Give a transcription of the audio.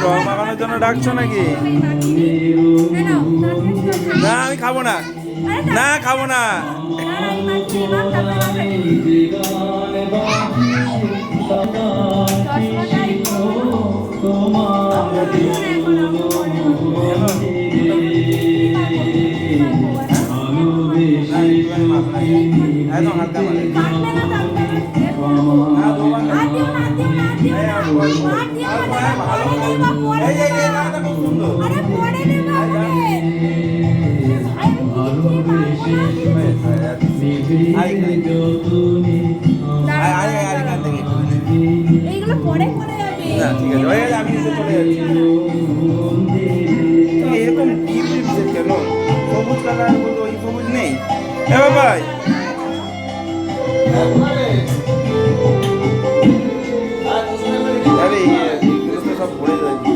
রং মাখানোর জন্য ডাকছো নাকি? না আমি খাবো না, না খাবো না। একদম হালকা মানে এইগুলো পরে পরে যাবে। না ঠিক আছে হয়ে গেছে, আমি নিচে চলে যাচ্ছি। এরকম ডিপ ডিপ কেন? সবুজ কালার বলতো ওই সবুজ নেই। এ বাবাই আরে এগুলো তো সব পড়ে যাবে।